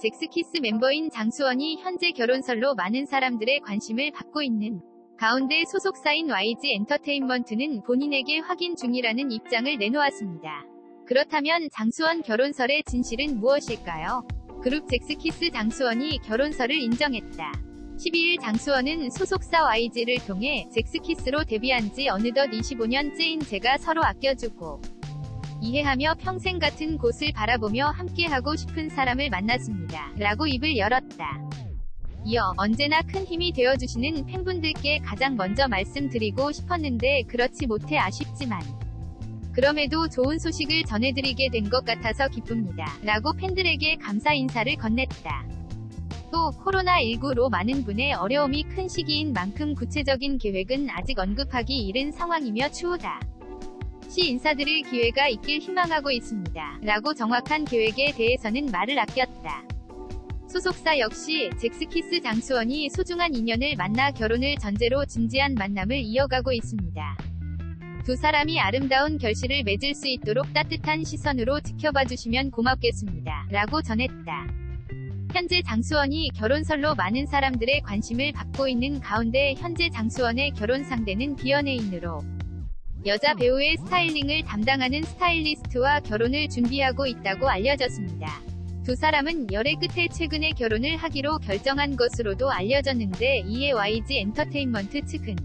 잭스키스 멤버인 장수원이 현재 결혼설로 많은 사람들의 관심을 받고 있는 가운데 소속사인 YG 엔터테인먼트는 본인에게 확인 중이라는 입장을 내놓았습니다. 그렇다면 장수원 결혼설의 진실은 무엇일까요? 그룹 잭스키스 장수원이 결혼설을 인정했다. 12일 장수원은 소속사 YG를 통해 잭스키스로 데뷔한 지 어느덧 25년째인 제가 서로 아껴주고 이해하며 평생 같은 곳을 바라보며 함께하고 싶은 사람을 만났습니다. 라고 입을 열었다. 이어 언제나 큰 힘이 되어주시는 팬분들께 가장 먼저 말씀드리고 싶었는데 그렇지 못해 아쉽지만 그럼에도 좋은 소식을 전해드리게 된 것 같아서 기쁩니다. 라고 팬들에게 감사 인사를 건넸다. 또 코로나19로 많은 분의 어려움이 큰 시기인 만큼 구체적인 계획은 아직 언급하기 이른 상황이며 추후다. 시 인사드릴 기회가 있길 희망하고 있습니다. 라고 정확한 계획에 대해서는 말을 아꼈다. 소속사 역시 잭스키스 장수원이 소중한 인연을 만나 결혼을 전제로 진지한 만남을 이어가고 있습니다. 두 사람이 아름다운 결실을 맺을 수 있도록 따뜻한 시선으로 지켜봐주시면 고맙겠습니다. 라고 전했다. 현재 장수원이 결혼설로 많은 사람들의 관심을 받고 있는 가운데 현재 장수원의 결혼 상대는 비연예인으로 여자 배우의 스타일링을 담당하는 스타일리스트와 결혼을 준비하고 있다고 알려졌습니다. 두 사람은 열애 끝에 최근에 결혼을 하기로 결정한 것으로도 알려졌는데 이에 YG 엔터테인먼트 측은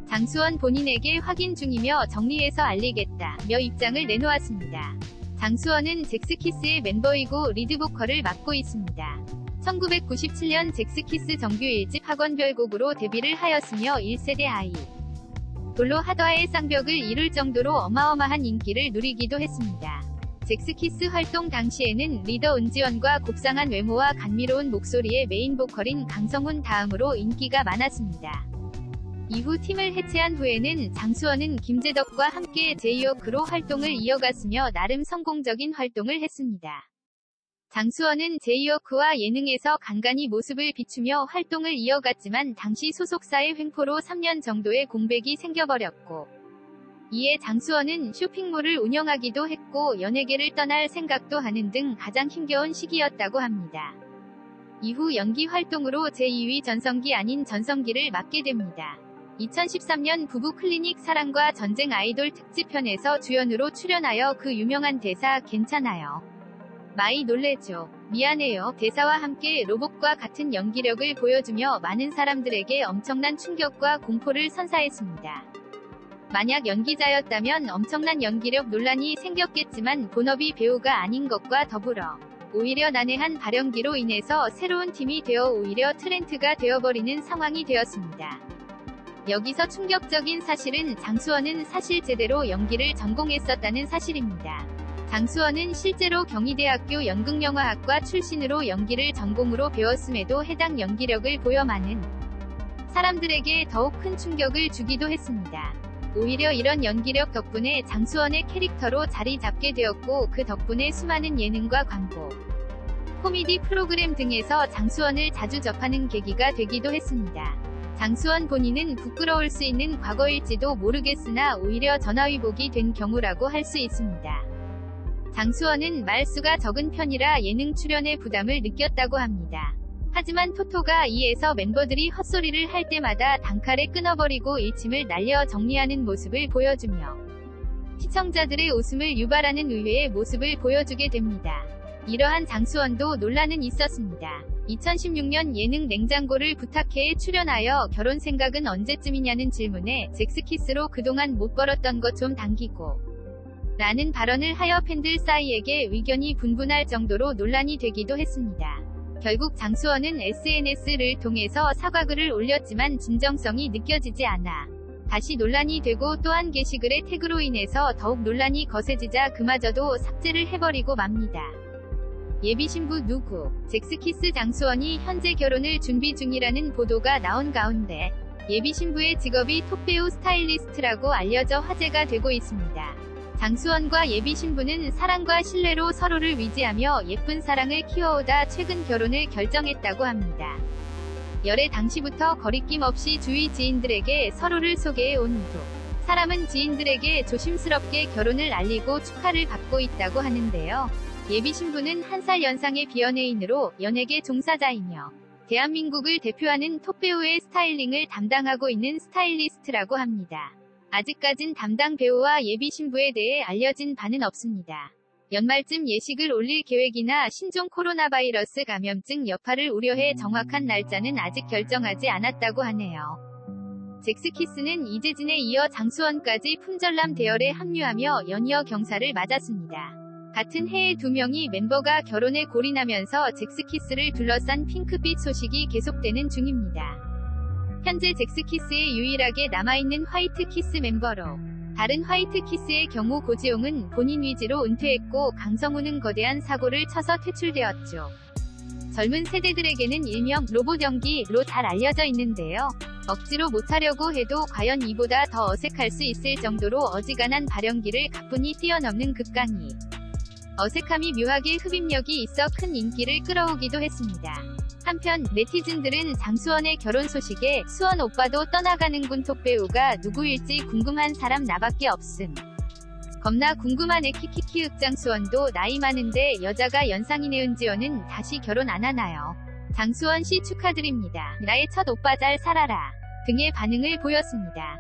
장수원 본인에게 확인 중이며 정리해서 알리겠다며 입장을 내놓았습니다. 장수원은 잭스키스의 멤버이고 리드보컬을 맡고 있습니다. 1997년 잭스키스 정규 1집 학원별 곡으로 데뷔를 하였으며 1세대 아이 돌로 하더의 쌍벽을 이룰 정도로 어마어마한 인기를 누리기도 했습니다. 잭스키스 활동 당시에는 리더 은지원과 곱상한 외모와 감미로운 목소리의 메인 보컬인 강성훈 다음으로 인기가 많았습니다. 이후 팀을 해체한 후에는 장수원은 김재덕과 함께 제이워크로 활동을 이어갔으며 나름 성공적인 활동을 했습니다. 장수원은 제이워크와 예능에서 간간히 모습을 비추며 활동을 이어갔지만 당시 소속사의 횡포로 3년 정도의 공백이 생겨버렸고 이에 장수원은 쇼핑몰을 운영하기도 했고 연예계를 떠날 생각도 하는 등 가장 힘겨운 시기였다고 합니다. 이후 연기 활동으로 제2위 전성기 아닌 전성기를 맡게 됩니다. 2013년 부부 클리닉 사랑과 전쟁 아이돌 특집편에서 주연으로 출연하여 그 유명한 대사 괜찮아요. 많이 놀래죠. 미안해요. 대사와 함께 로봇과 같은 연기력을 보여주며 많은 사람들에게 엄청난 충격과 공포를 선사했습니다. 만약 연기자였다면 엄청난 연기력 논란이 생겼겠지만 본업이 배우가 아닌 것과 더불어 오히려 난해한 발연기로 인해서 새로운 팀이 되어 오히려 트렌드가 되어버리는 상황이 되었습니다. 여기서 충격적인 사실은 장수원은 사실 제대로 연기를 전공했었다는 사실입니다. 장수원은 실제로 경희대학교 연극영화학과 출신으로 연기를 전공으로 배웠음에도 해당 연기력을 보여 많은 사람들에게 더욱 큰 충격을 주기도 했습니다. 오히려 이런 연기력 덕분에 장수원의 캐릭터로 자리 잡게 되었고 그 덕분에 수많은 예능과 광고, 코미디 프로그램 등에서 장수원을 자주 접하는 계기가 되기도 했습니다. 장수원 본인은 부끄러울 수 있는 과거일지도 모르겠으나 오히려 전화위복이 된 경우라고 할 수 있습니다. 장수원은 말수가 적은 편이라 예능 출연에 부담을 느꼈다고 합니다. 하지만 토토가 이에서 멤버들이 헛소리를 할 때마다 단칼에 끊어버리고 일침을 날려 정리하는 모습을 보여주며 시청자들의 웃음을 유발하는 의외의 모습을 보여주게 됩니다. 이러한 장수원도 논란은 있었습니다. 2016년 예능 냉장고를 부탁해에 출연하여 결혼 생각은 언제쯤이냐는 질문에 잭스키스로 그동안 못 벌었던 것 좀 당기고 라는 발언을 하여 팬들 사이에게 의견이 분분할 정도로 논란이 되기도 했습니다. 결국 장수원은 SNS를 통해서 사과글을 올렸지만 진정성이 느껴지지 않아 다시 논란이 되고 또한 게시글의 태그로 인해서 더욱 논란이 거세지자 그마저도 삭제를 해버리고 맙니다. 예비신부 누구? 잭스키스 장수원이 현재 결혼을 준비 중이라는 보도가 나온 가운데 예비신부의 직업이 톱배우 스타일리스트라고 알려져 화제가 되고 있습니다. 장수원과 예비신부는 사랑과 신뢰로 서로를 위지하며 예쁜 사랑을 키워오다 최근 결혼을 결정했다고 합니다. 열애 당시부터 거리낌 없이 주위 지인들에게 서로를 소개해 온 두 사람은 지인들에게 조심스럽게 결혼을 알리고 축하를 받고 있다고 하는데요. 예비 신부는 1살 연상의 비연예인으로 연예계 종사자이며 대한민국을 대표하는 톱배우의 스타일링을 담당하고 있는 스타일리스트라고 합니다. 아직까진 담당 배우와 예비 신부에 대해 알려진 바는 없습니다. 연말쯤 예식을 올릴 계획이나 신종 코로나 바이러스 감염증 여파를 우려해 정확한 날짜는 아직 결정하지 않았다고 하네요. 잭스키스는 이재진에 이어 장수원까지 품절남 대열에 합류하며 연이어 경사를 맞았습니다. 같은 해에 2명이 멤버가 결혼에 골인하면서 잭스키스를 둘러싼 핑크빛 소식이 계속되는 중입니다. 현재 잭스키스에 유일하게 남아있는 화이트키스 멤버로 다른 화이트키스의 경우 고지용은 본인 위지로 은퇴했고 강성우는 거대한 사고를 쳐서 퇴출되었죠. 젊은 세대들에게는 일명 로봇 연기로 잘 알려져 있는데요. 억지로 못하려고 해도 과연 이보다 더 어색할 수 있을 정도로 어지간한 발연기를 가뿐히 뛰어넘는 극강이 어색함이 묘하게 흡입력이 있어 큰 인기를 끌어오기도 했습니다. 한편 네티즌들은 장수원의 결혼 소식에 수원 오빠도 떠나가는군 톱배우가 누구일지 궁금한 사람 나밖에 없음. 겁나 궁금하네 키키키 장수원도 나이 많은데 여자가 연상이네 은지원은 다시 결혼 안 하나요? 장수원 씨 축하드립니다. 나의 첫 오빠 잘 살아라 등의 반응을 보였습니다.